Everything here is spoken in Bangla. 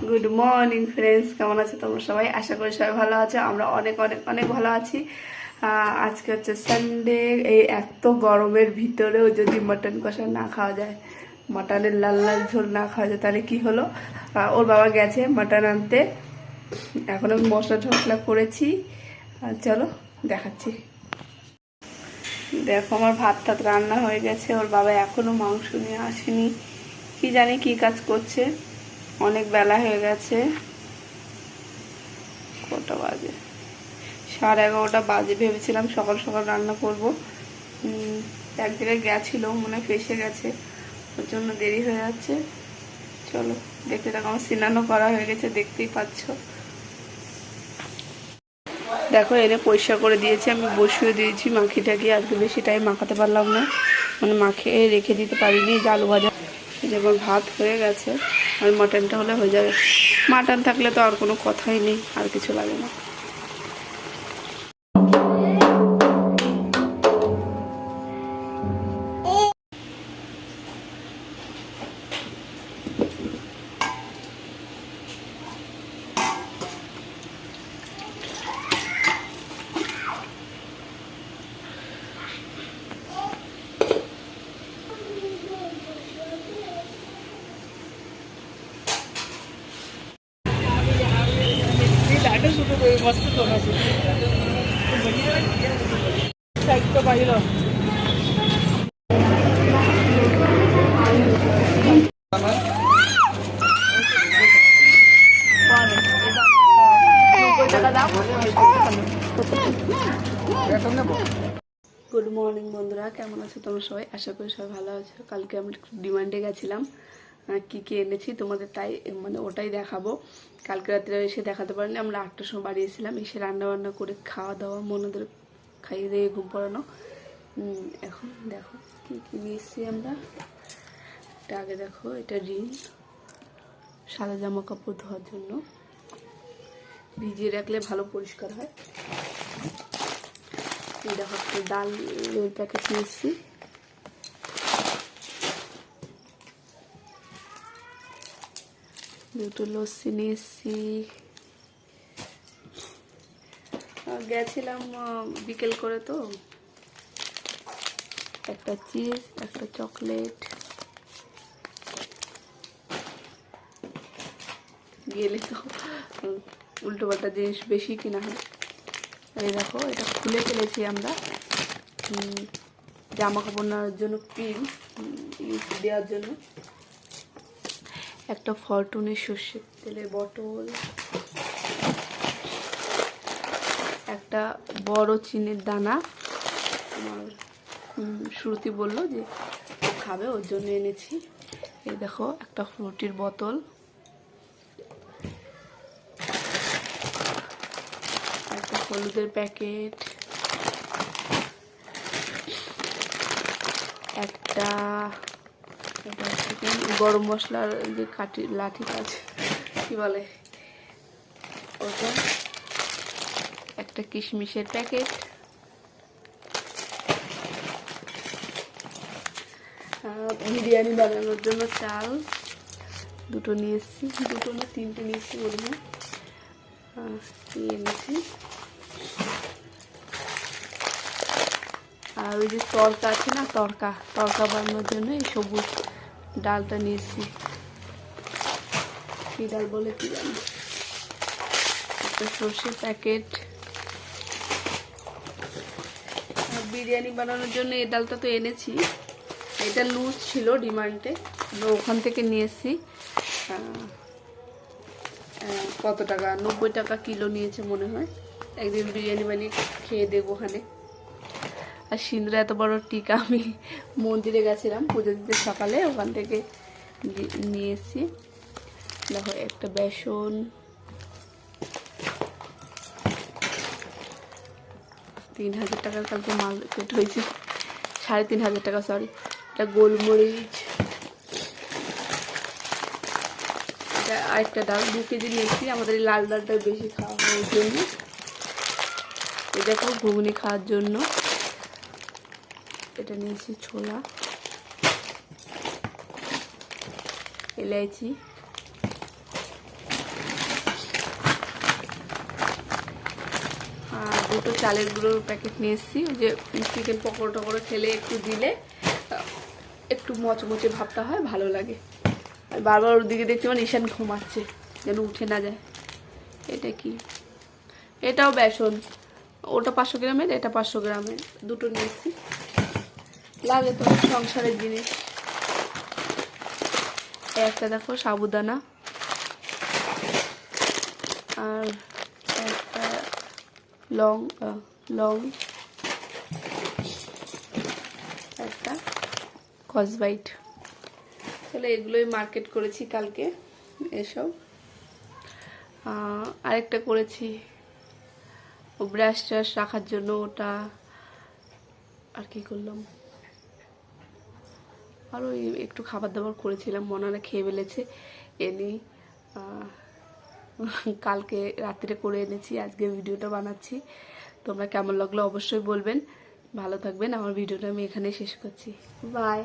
গুড মর্নিং ফ্রেন্ডস, কেমন আছো তোমরা সবাই? আশা করি সবাই ভালো আছো। আমরা অনেক অনেক অনেক ভালো আছি। আজকে হচ্ছে সানডে। এই এত গরমের ভিতরেও যদি মাটন কষা না খাওয়া যায়, মাটনের লাল লাল ঝোল না খাওয়া যায়, তাহলে কি হলো? ওর বাবা গেছে মাটন আনতে। এখন আমি মশলা ঝসলা করেছি। চলো দেখাচ্ছি। দেখো আমার ভাত টাত রান্না হয়ে গেছে। ওর বাবা এখনো মাংস নিয়ে আসেনি, কি জানি কি কাজ করছে। অনেক বেলা হয়ে গেছে। কটা বাজে? 11:30 বাজে। ভেবেছিলাম সকাল সকাল রান্না করব। এক জায়গায় গেছিলো, মনে হয় ফেসে গেছে, ওর জন্য দেরি হয়ে যাচ্ছে। চলো দেখতে থাকো। আমার স্নানও করা হয়ে গেছে, দেখতেই পাচ্ছ। দেখো এনে পরিষ্কার করে দিয়েছি, আমি বসিয়ে দিয়েছি মাখিটাকে। আজকে বেশি টাইম মাখাতে পারলাম না, মানে মাখিয়ে রেখে দিতে পারিনি। আলু ভাজা যেমন ভাত হয়ে গেছে, আর মাটনটা হলে হয়ে যাবে। মাটন থাকলে তো আর কোনো কথাই নেই, আর কিছু লাগে না। मस्त तो पाहिलं গুড মর্নিং বন্ধুরা, কেমন আছো তোমরা সবাই? আশা করি সবাই ভালো আছো। কালকে আমরা একটু ডিমান্ডে গেছিলাম, কি কি এনেছি তোমাদের তাই মানে ওটাই দেখাবো। কালকে রাত্রে এসে দেখাতে পারিনি। আমরা 8টার সময় বাড়ি এসেছিলাম, এসে রান্না বান্না করে খাওয়া দাওয়া মনোদের খাইয়ে দিয়ে ঘুম পড়ানো। এখন দেখো কি কি নিয়ে এসেছি আমরা। এটা আগে দেখো, এটা রিন, সাদা জামা কাপড় ধোয়ার জন্য, ভিজিয়ে রাখলে ভালো পরিষ্কার হয়। দেখো ডালের প্যাকেট নিয়ে এসেছি। দুটো লস্যি নিয়ে এসেছি। গেছিলাম বিকেল করে, তো একটা চিজ, একটা চকলেট। গেলে তো উল্টো পাল্টা জিনিস বেশি কিনা হয়। এই দেখো এটা খুলে ফেলেছি আমরা, জামা কাপড় নেওয়ার জন্য, পিন ইউজ দেওয়ার জন্য। একটা ফরটুনের সর্ষের তেলের বোতল, একটা বড় চিনির দানা। আমার শ্রুতি বললো যে খাবে, ওর জন্য এনেছি। এই দেখো একটা ফ্রুটির বোতল, একটা হলুদের প্যাকেট, একটা গরম মশলার যে লাঠিটা আছে, কি বলে ওটা, একটা কিশমিশের প্যাকেট, বিরিয়ানি বানানোর জন্য চাল দুটো নিয়ে এসেছি। দুটো না তিনটে নিয়ে এসেছি বলবো, এনেছি। আর ওই যে তরকা আছে না, তরকা বানানোর জন্য এই সবুজ ডালটা নিয়েছি। কী ডাল বলে কি জানি। একটা সর্ষের প্যাকেট। বিরিয়ানি বানানোর জন্য এই ডালটা তো এনেছি, এটা লুজ ছিল ডিমান্ডে, ওখান থেকে নিয়ে এসেছি। কত টাকা? 90 টাকা কিলো নিয়েছে মনে হয়। একদিন বিরিয়ানি বানিয়ে খেয়ে দেবো ওখানে। আর সিঁদুরে এত বড় টিকা আমি মন্দিরে গেছিলাম পুজো দিতে সকালে, ওখান থেকে নিয়ে এসেছি। দেখো একটা বেসন, 3000 টাকার কালকে মার্কেট হয়েছে, 3500 টাকা, সরি। এটা গোলমরিচ, এটা আরেকটা ডাল 2 কেজি নিয়েছি। আমাদের এই লাল ডালটা বেশি খাওয়া হয় ওই জন্য। এই দেখো ঘুগনি খাওয়ার জন্য এটা নিয়েছি। ছোলা, इलायची, দুটো চালের গুঁড়োর প্যাকেট নিয়ে এসেছি। ওই যে চিকেন পকোড়া টকোড়া খেলে একটু দিলে একটু মচমচে ভাবটা হয়, ভালো লাগে। আর বারবার ওর দিকে দেখছি মানে ঈশান ঘুমাচ্ছে, যেন উঠে না যায়। এটা কি? এটাও বেসন, ওটা 500 গ্রামের, এটা 500 গ্রামের, দুটো নিয়ে এসেছি। লাগে তো সংসারের জিনিস। একটা দেখো সাবুদানা, আর একটা লং, একটা কসবাইট। তাহলে এগুলোই মার্কেট করেছি কালকে এসব। আরেকটা করেছি ব্রাশ ট্রাশ রাখার জন্য, ওটা। আর কি করলাম, আরও একটু খাবার দাবার করেছিলাম, মনারা খেয়ে ফেলেছে। এনে কালকে রাত্রে করে এনেছি, আজকে ভিডিওটা বানাচ্ছি। তোমরা কেমন লাগলো অবশ্যই বলবেন। ভালো থাকবেন। আমার ভিডিওটা আমি এখানে শেষ করছি। বাই।